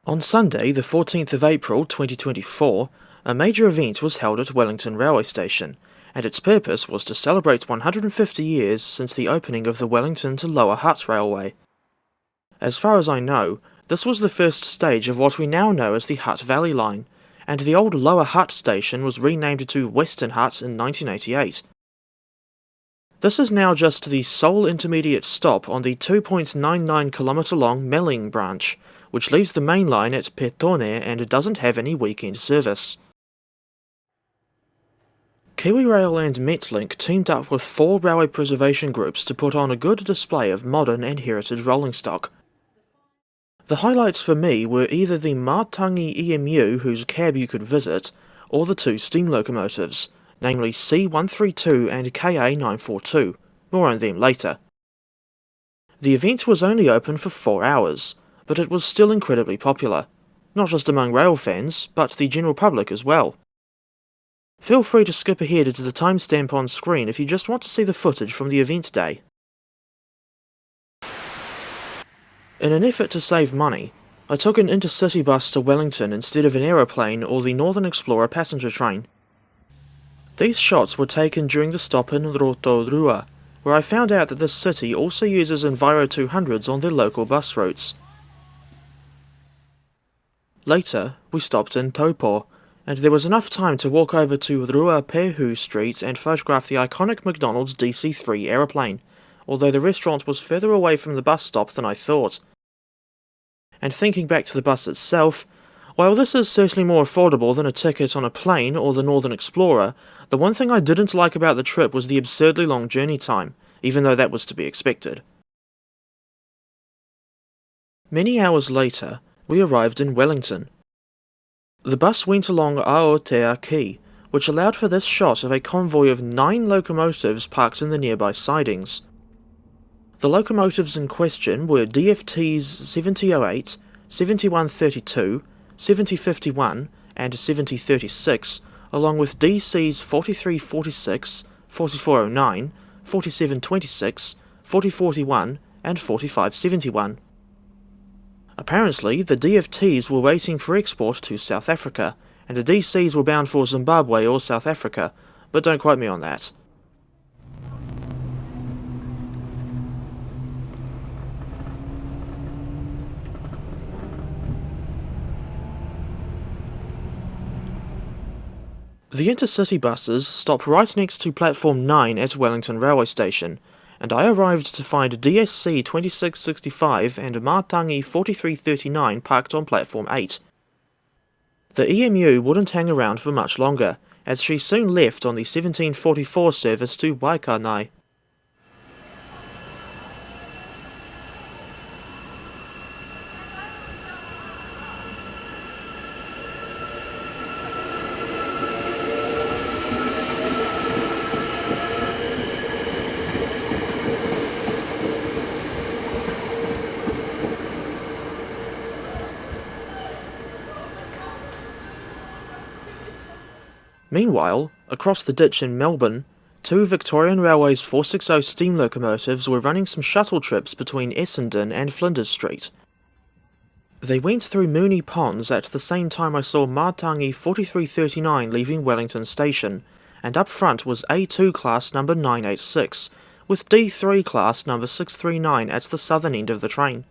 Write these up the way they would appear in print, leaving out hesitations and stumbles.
On Sunday, the 14th of April 2024, a major event was held at Wellington railway station, and its purpose was to celebrate 150 years since the opening of the Wellington to Lower Hutt Railway. As far as I know, this was the first stage of what we now know as the Hutt Valley Line, and the old Lower Hutt station was renamed to Western Hutt in 1988. This is now just the sole intermediate stop on the 2.99 km long Melling branch, which leaves the main line at Petone and doesn't have any weekend service. KiwiRail and Metlink teamed up with 4 railway preservation groups to put on a good display of modern and heritage rolling stock. The highlights for me were either the Matangi EMU, whose cab you could visit, or the 2 steam locomotives, namely C132 and KA942, more on them later. The event was only open for 4 hours, but it was still incredibly popular, not just among rail fans, but the general public as well. Feel free to skip ahead to the timestamp on screen if you just want to see the footage from the event day. In an effort to save money, I took an intercity bus to Wellington instead of an aeroplane or the Northern Explorer passenger train. These shots were taken during the stop in Rotorua, where I found out that this city also uses Enviro 200s on their local bus routes. Later, we stopped in Taupo, and there was enough time to walk over to Ruapehu Street and photograph the iconic McDonald's DC-3 aeroplane, although the restaurant was further away from the bus stop than I thought. And thinking back to the bus itself, while this is certainly more affordable than a ticket on a plane or the Northern Explorer, the one thing I didn't like about the trip was the absurdly long journey time, even though that was to be expected. Many hours later, we arrived in Wellington. The bus went along Aotea Quay, which allowed for this shot of a convoy of 9 locomotives parked in the nearby sidings. The locomotives in question were DFTs 7008, 7132, 7051 and 7036, along with DCs 4346, 4409, 4726, 4041 and 4571. Apparently, the DFTs were waiting for export to South Africa, and the DCs were bound for Zimbabwe or South Africa, but don't quote me on that. The intercity buses stop right next to platform 9 at Wellington railway station, and I arrived to find DSC 2665 and Matangi 4339 parked on platform 8. The EMU wouldn't hang around for much longer, as she soon left on the 1744 service to Waikanai. Meanwhile, across the ditch in Melbourne, 2 Victorian Railways 460 steam locomotives were running some shuttle trips between Essendon and Flinders Street. They went through Mooney Ponds at the same time I saw Matangi 4339 leaving Wellington Station, and up front was A2 class number 986, with D3 class number 639 at the southern end of the train.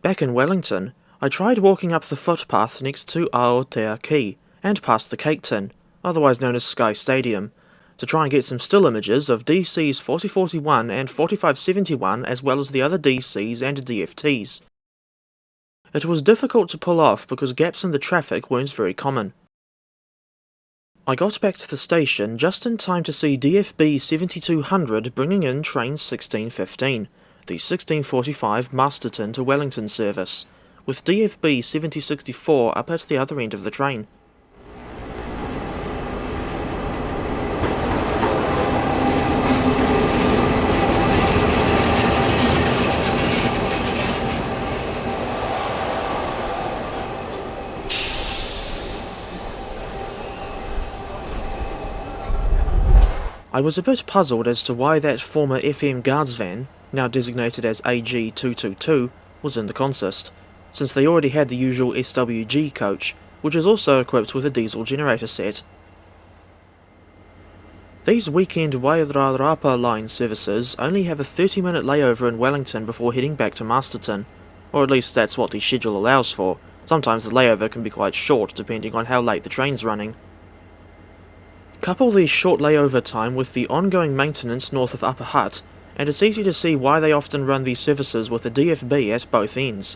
Back in Wellington, I tried walking up the footpath next to Aotea Quay and past the Cake Tin, otherwise known as Sky Stadium, to try and get some still images of DCs 4041 and 4571 as well as the other DCs and DFTs. It was difficult to pull off because gaps in the traffic weren't very common. I got back to the station just in time to see DFB 7200 bringing in train 1615, the 1645 Masterton to Wellington service, with DFB 7064 up at the other end of the train. I was a bit puzzled as to why that former FM guards van, now designated as AG222, was in the consist, since they already had the usual SWG coach, which is also equipped with a diesel generator set. These weekend Wairarapa line services only have a 30-minute layover in Wellington before heading back to Masterton, or at least that's what the schedule allows for. Sometimes the layover can be quite short depending on how late the train's running. Couple the short layover time with the ongoing maintenance north of Upper Hutt, and it's easy to see why they often run these services with a DFB at both ends.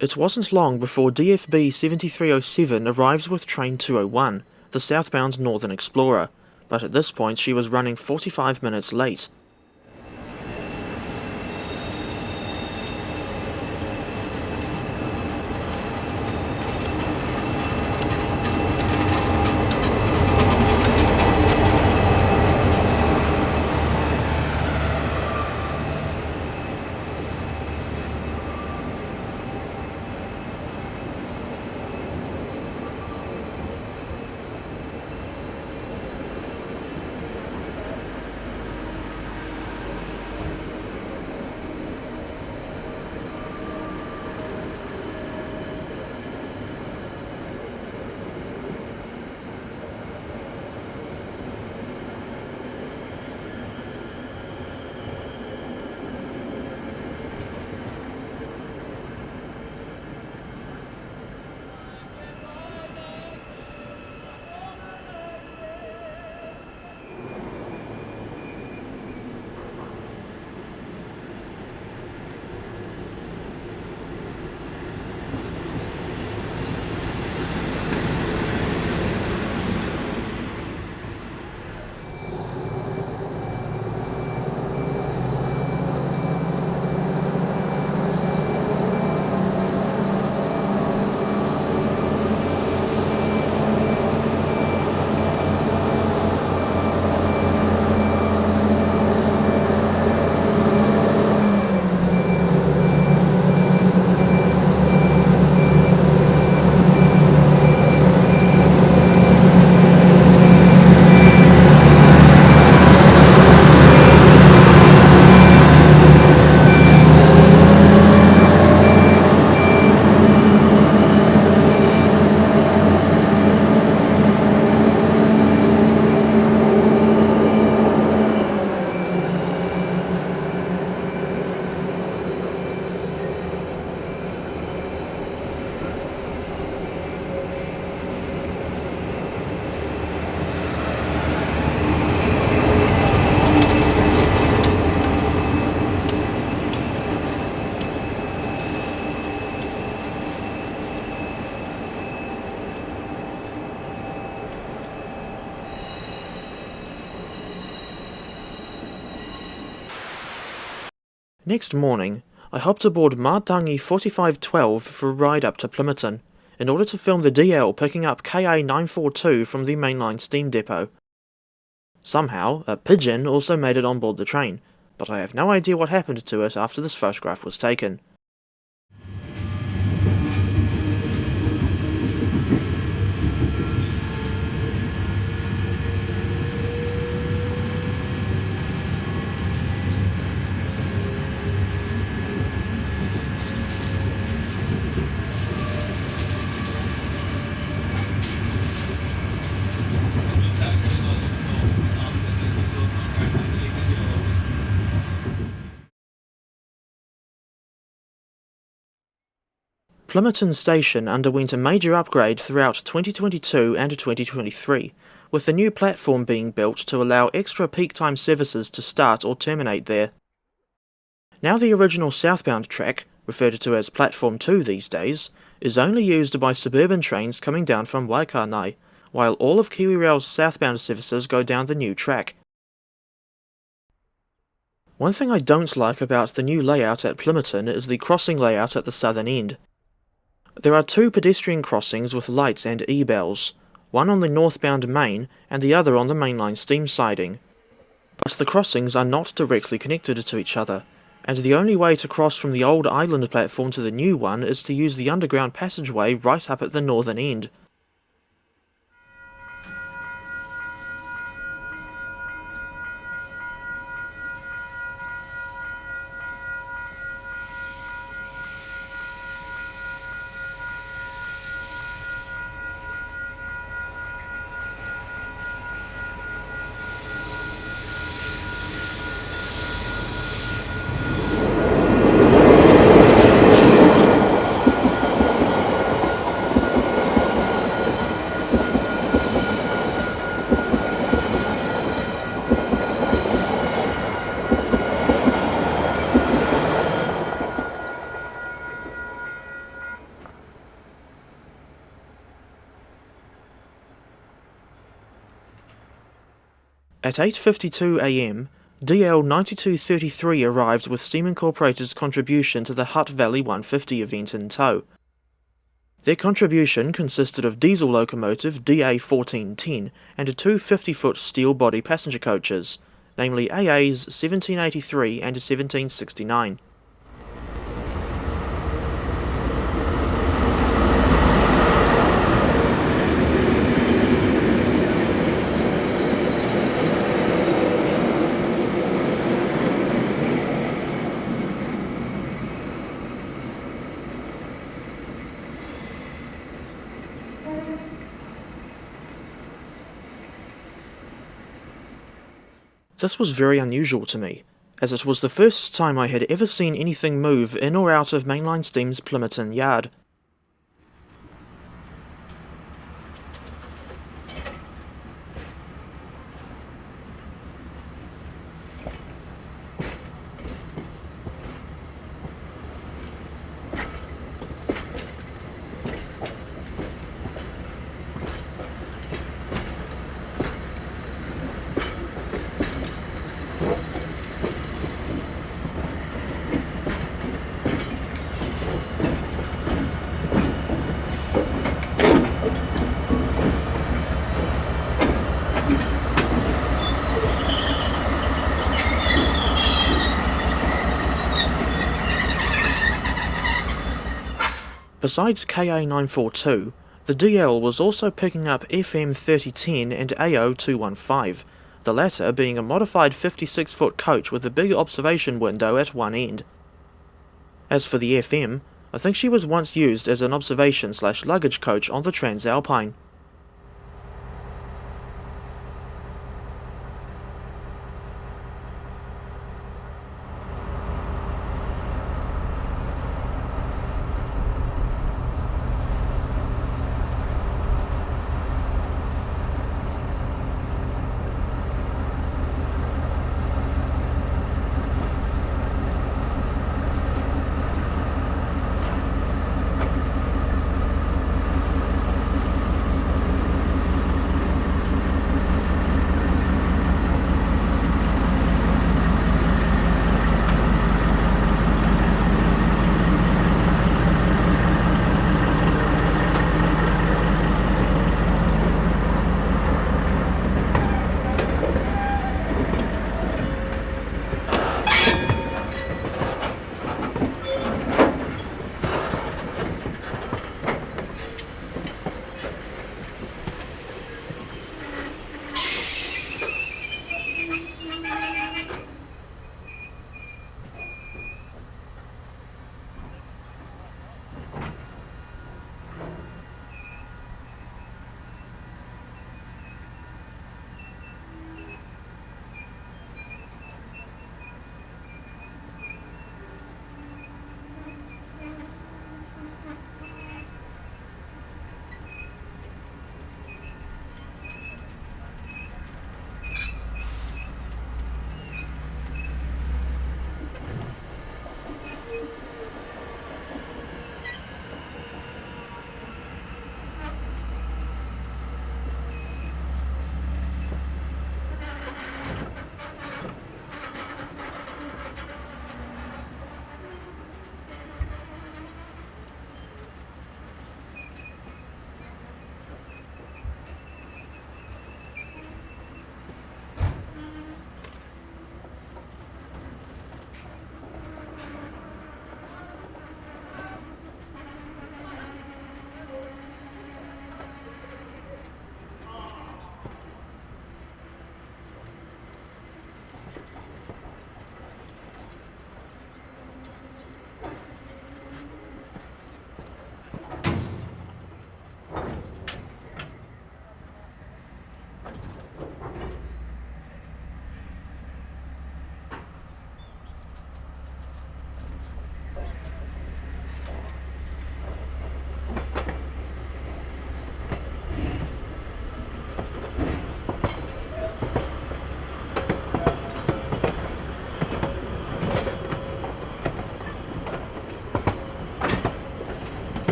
It wasn't long before DFB 7307 arrives with train 201, the southbound Northern Explorer, but at this point she was running 45 minutes late. Next morning, I hopped aboard Matangi 4512 for a ride up to Plympton, in order to film the DL picking up KA942 from the Mainline Steam depot. Somehow, a pigeon also made it on board the train, but I have no idea what happened to it after this photograph was taken. Plympton Station underwent a major upgrade throughout 2022 and 2023, with the new platform being built to allow extra peak time services to start or terminate there. Now the original southbound track, referred to as Platform 2 these days, is only used by suburban trains coming down from Waikanai, while all of KiwiRail's southbound services go down the new track. One thing I don't like about the new layout at Plympton is the crossing layout at the southern end. There are two pedestrian crossings with lights and e-bells, one on the northbound main and the other on the Mainline Steam siding. But the crossings are not directly connected to each other, and the only way to cross from the old island platform to the new one is to use the underground passageway right up at the northern end. At 8:52 am, DL 9233 arrived with Steam Incorporated's contribution to the Hutt Valley 150 event in tow. Their contribution consisted of diesel locomotive DA 1410 and two 50-foot steel body passenger coaches, namely AAs 1783 and 1769. This was very unusual to me, as it was the first time I had ever seen anything move in or out of Mainline Steam's Plympton yard. Besides KA942, the DL was also picking up FM 3010 and AO 215, the latter being a modified 56-foot coach with a big observation window at one end. As for the FM, I think she was once used as an observation/luggage coach on the Transalpine.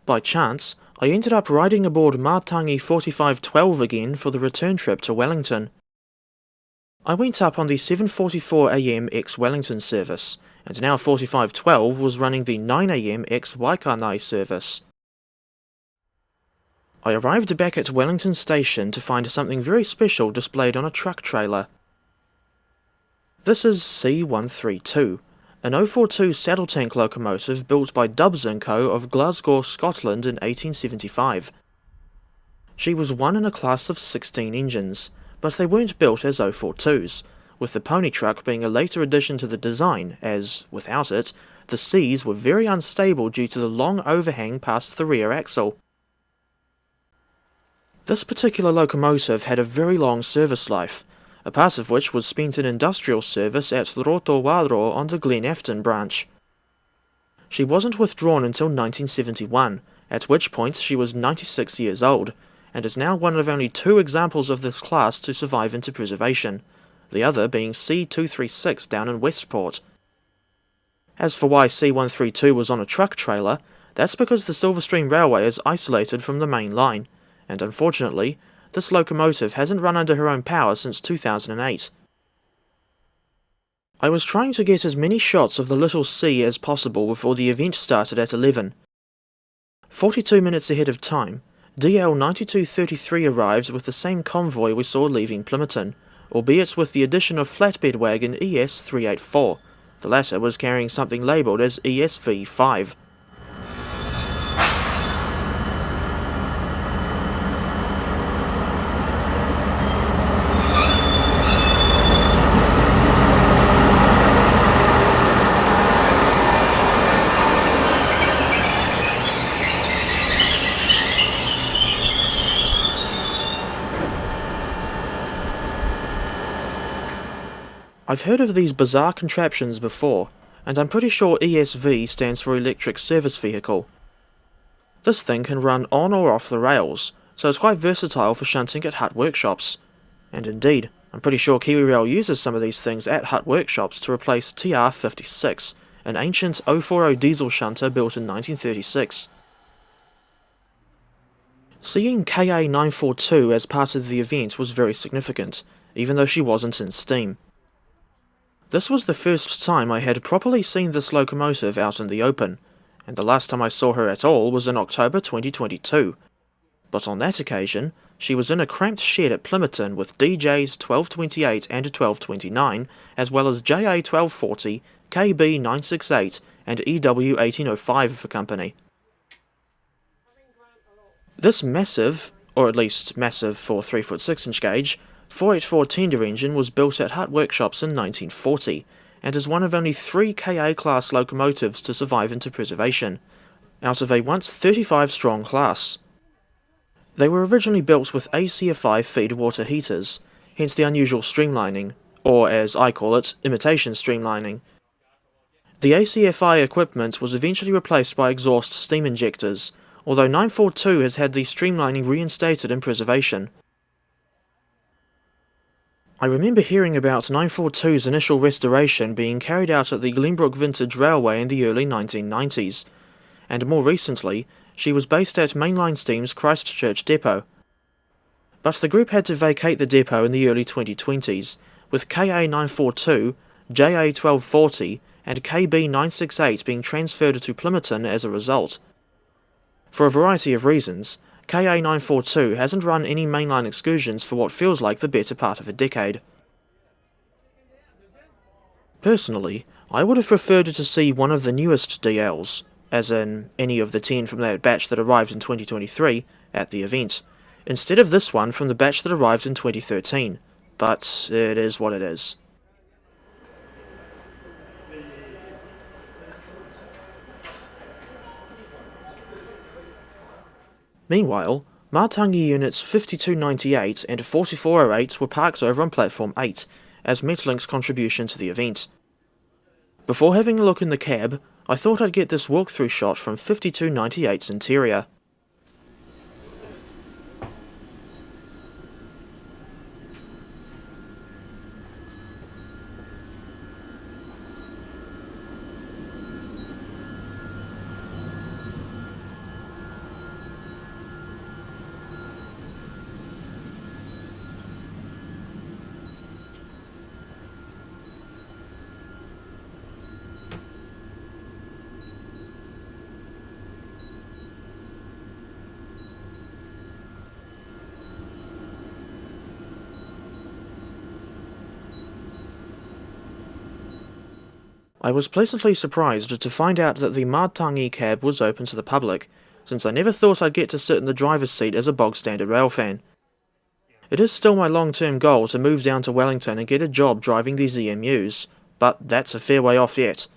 By chance, I ended up riding aboard Matangi 4512 again for the return trip to Wellington. I went up on the 7:44 AM ex-Wellington service, and now 4512 was running the 9 AM ex-Waikanai service. I arrived back at Wellington Station to find something very special displayed on a truck trailer. This is C132, an 042 saddle tank locomotive built by Dubs & Co. of Glasgow, Scotland in 1875. She was one in a class of 16 engines, but they weren't built as 042s, with the pony truck being a later addition to the design as, without it, the Cs were very unstable due to the long overhang past the rear axle. This particular locomotive had a very long service life, a part of which was spent in industrial service at Rotowaro on the Glen Afton branch. She wasn't withdrawn until 1971, at which point she was 96 years old, and is now one of only 2 examples of this class to survive into preservation, the other being C236 down in Westport. As for why C132 was on a truck trailer, that's because the Silverstream Railway is isolated from the main line, and unfortunately, this locomotive hasn't run under her own power since 2008. I was trying to get as many shots of the little C as possible before the event started at 11. 42 minutes ahead of time, DL 9233 arrives with the same convoy we saw leaving Plympton, albeit with the addition of flatbed wagon ES384. The latter was carrying something labelled as ESV5. I've heard of these bizarre contraptions before, and I'm pretty sure ESV stands for Electric Service Vehicle. This thing can run on or off the rails, so it's quite versatile for shunting at Hutt workshops. And indeed, I'm pretty sure KiwiRail uses some of these things at Hutt workshops to replace TR56, an ancient 040 diesel shunter built in 1936. Seeing KA942 as part of the event was very significant, even though she wasn't in steam. This was the first time I had properly seen this locomotive out in the open, and the last time I saw her at all was in October 2022. But on that occasion, she was in a cramped shed at Plympton with DJs 1228 and 1229, as well as JA 1240, KB 968 and EW 1805 for company. This massive, or at least massive for 3-foot 6-inch gauge, 484 tender engine was built at Hutt workshops in 1940, and is one of only 3 KA-class locomotives to survive into preservation, out of a once 35-strong class. They were originally built with ACFI feed water heaters, hence the unusual streamlining, or as I call it, imitation streamlining. The ACFI equipment was eventually replaced by exhaust steam injectors, although 942 has had the streamlining reinstated in preservation. I remember hearing about 942's initial restoration being carried out at the Glenbrook Vintage Railway in the early 1990s, and more recently, she was based at Mainline Steam's Christchurch depot. But the group had to vacate the depot in the early 2020s, with KA942, JA1240 and KB968 being transferred to Plympton as a result. For a variety of reasons, KA942 hasn't run any mainline excursions for what feels like the better part of a decade. Personally, I would have preferred to see one of the newest DLs, as in any of the 10 from that batch that arrived in 2023, at the event, instead of this one from the batch that arrived in 2013, but it is what it is. Meanwhile, Matangi Units 5298 and 4408 were parked over on Platform 8, as Metlink's contribution to the event. Before having a look in the cab, I thought I'd get this walkthrough shot from 5298's interior. I was pleasantly surprised to find out that the Matangi cab was open to the public, since I never thought I'd get to sit in the driver's seat as a bog-standard rail fan. It is still my long-term goal to move down to Wellington and get a job driving these EMUs, but that's a fair way off yet.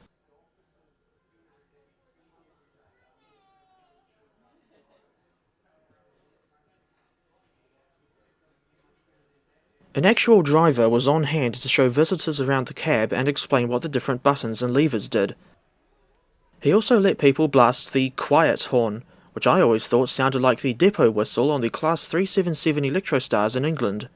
An actual driver was on hand to show visitors around the cab and explain what the different buttons and levers did. He also let people blast the quiet horn, which I always thought sounded like the depot whistle on the Class 377 Electrostars in England.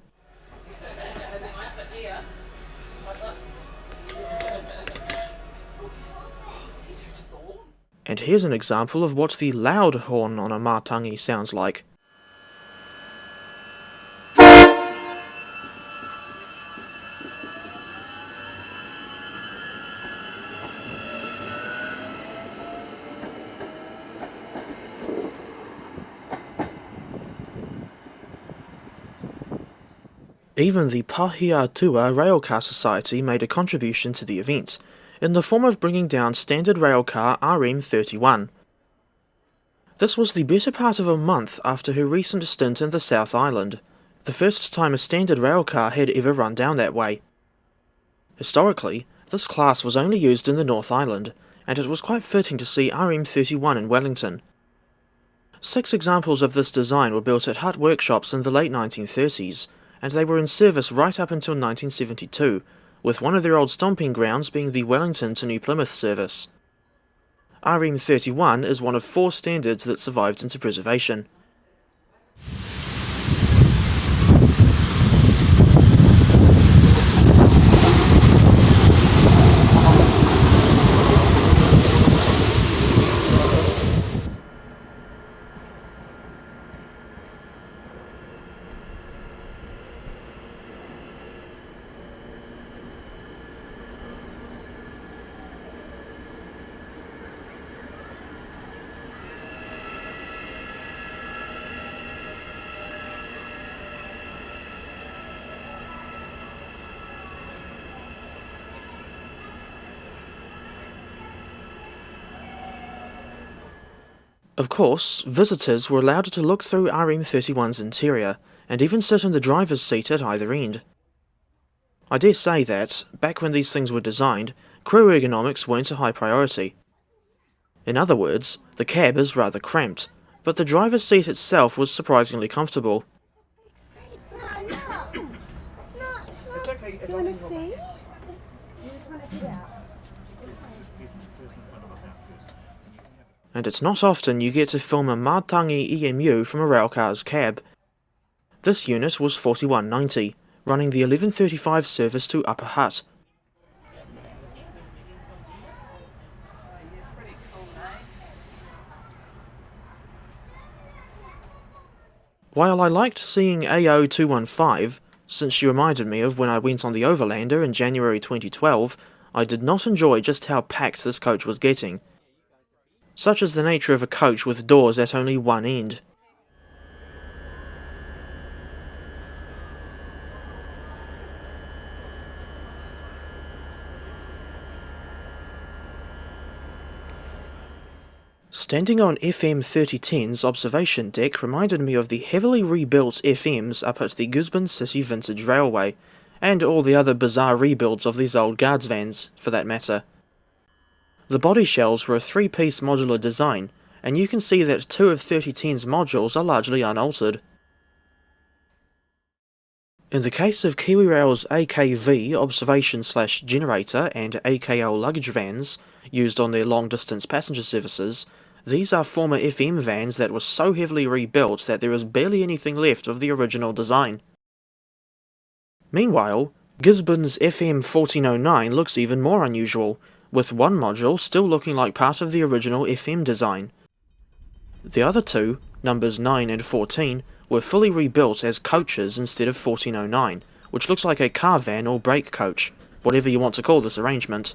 And here's an example of what the loud horn on a Matangi sounds like. Even the Pahiatua Railcar Society made a contribution to the event, in the form of bringing down Standard Railcar RM31. This was the better part of a month after her recent stint in the South Island, the first time a Standard Railcar had ever run down that way. Historically, this class was only used in the North Island, and it was quite fitting to see RM31 in Wellington. 6 examples of this design were built at Hutt workshops in the late 1930s, and they were in service right up until 1972, with one of their old stomping grounds being the Wellington to New Plymouth service. RM31 is one of 4 standards that survived into preservation. Of course, visitors were allowed to look through RM31's interior, and even sit in the driver's seat at either end. I dare say that, back when these things were designed, crew ergonomics weren't a high priority. In other words, the cab is rather cramped, but the driver's seat itself was surprisingly comfortable. Do you want to see? And it's not often you get to film a Matangi EMU from a railcar's cab. This unit was 4190, running the 11:35 service to Upper Hutt. While I liked seeing AO215, since she reminded me of when I went on the Overlander in January 2012, I did not enjoy just how packed this coach was getting. Such is the nature of a coach with doors at only one end. Standing on FM 3010's observation deck reminded me of the heavily rebuilt FMs up at the Gisborne City Vintage Railway, and all the other bizarre rebuilds of these old guards vans, for that matter. The body shells were a 3-piece modular design, and you can see that 2 of 3010's modules are largely unaltered. In the case of KiwiRail's AKV observation/generator and AKL luggage vans, used on their long-distance passenger services, these are former FM vans that were so heavily rebuilt that there is barely anything left of the original design. Meanwhile, Gisborne's FM 1409 looks even more unusual, with one module still looking like part of the original FM design. The other 2, numbers 9 and 14, were fully rebuilt as coaches instead of 1409, which looks like a car van or brake coach, whatever you want to call this arrangement.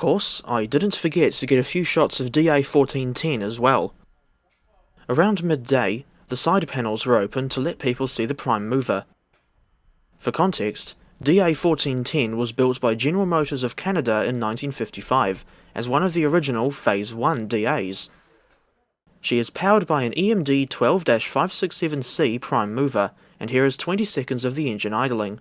course, I didn't forget to get a few shots of DA1410 as well. Around midday, the side panels were open to let people see the prime mover. For context, DA1410 was built by General Motors of Canada in 1955 as one of the original Phase 1 DAs. She is powered by an EMD 12-567C prime mover, and here is 20 seconds of the engine idling.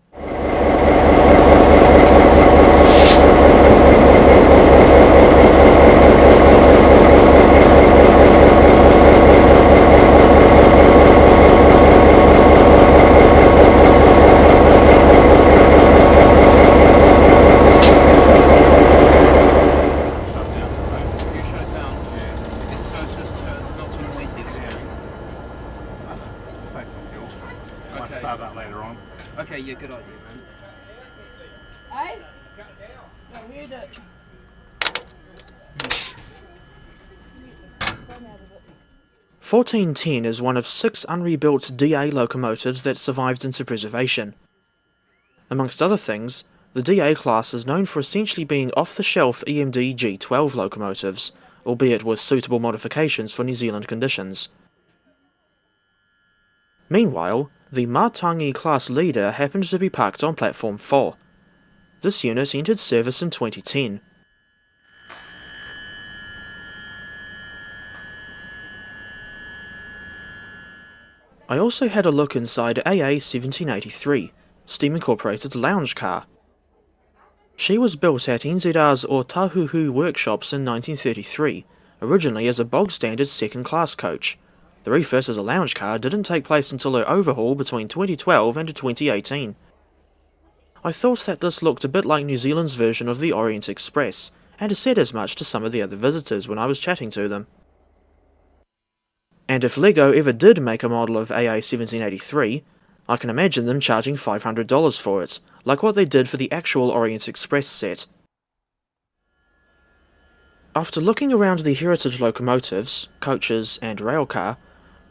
Okay, yeah, good idea, man. Hey? No, heard it. 1410 is one of 6 unrebuilt DA locomotives that survived into preservation. Amongst other things, the DA class is known for essentially being off-the-shelf EMD G12 locomotives, albeit with suitable modifications for New Zealand conditions. Meanwhile, the Matangi class leader happened to be parked on platform 4. This unit entered service in 2010. I also had a look inside AA 1783, Steam Incorporated lounge car. She was built at NZR's Otahuhu workshops in 1933, originally as a bog-standard second-class coach. The refit as a lounge car didn't take place until her overhaul between 2012 and 2018. I thought that this looked a bit like New Zealand's version of the Orient Express, and said as much to some of the other visitors when I was chatting to them. And if LEGO ever did make a model of AA 1783, I can imagine them charging $500 for it, like what they did for the actual Orient Express set. After looking around the heritage locomotives, coaches and railcar,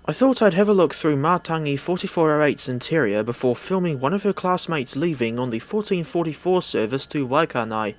I thought I'd have a look through Matangi 4408's interior before filming one of her classmates leaving on the 1444 service to Waikanai.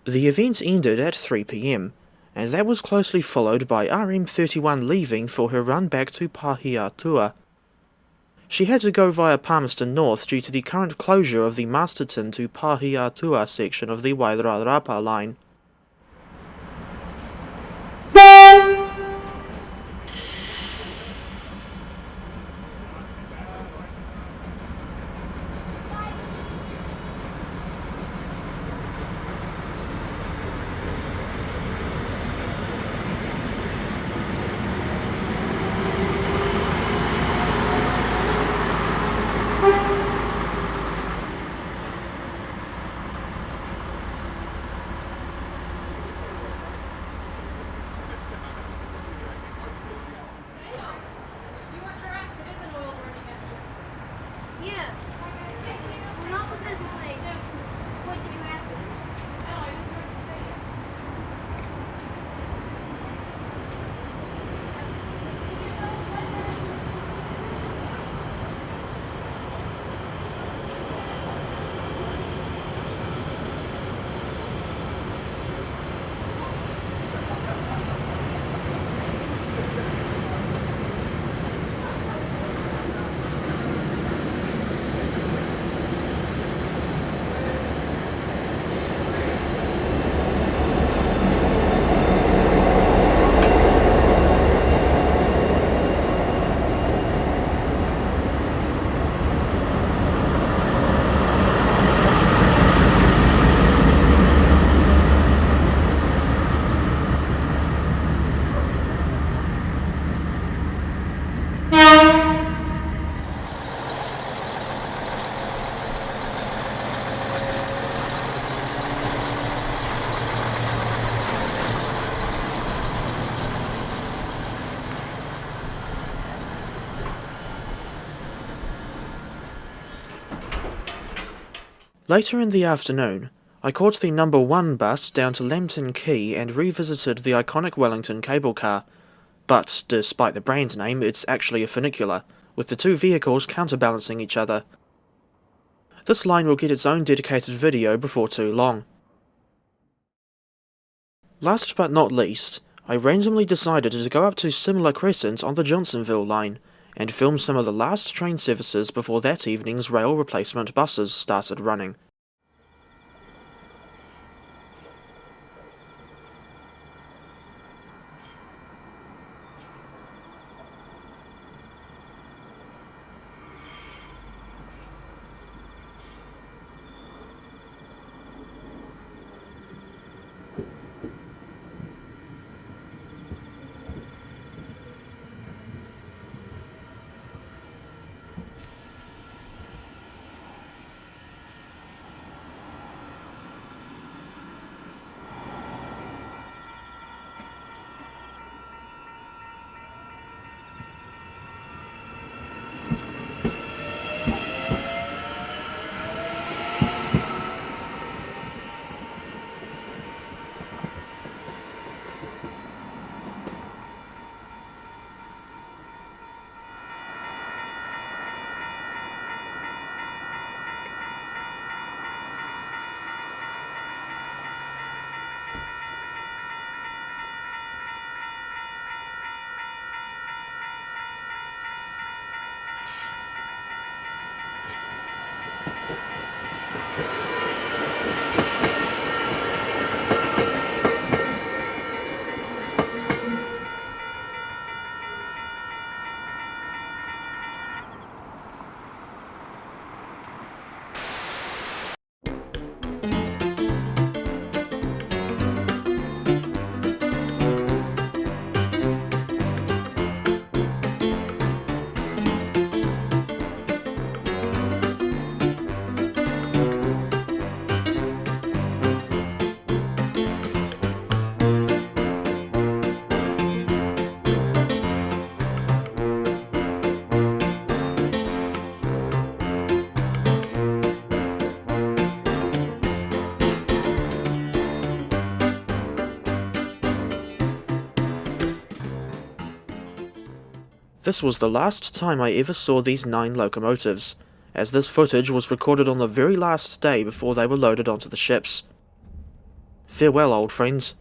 The event ended at 3 PM, and that was closely followed by RM31 leaving for her run back to Pahiatua. She had to go via Palmerston North due to the current closure of the Masterton to Pahiatua section of the Wairarapa line. Later in the afternoon, I caught the number 1 bus down to Lambton Quay and revisited the iconic Wellington cable car, but despite the brand name, it's actually a funicular, with the two vehicles counterbalancing each other. This line will get its own dedicated video before too long. Last but not least, I randomly decided to go up to Similar Crescent on the Johnsonville line, and film some of the last train services before that evening's rail replacement buses started running. This was the last time I ever saw these 9 locomotives, as this footage was recorded on the very last day before they were loaded onto the ships. Farewell, old friends.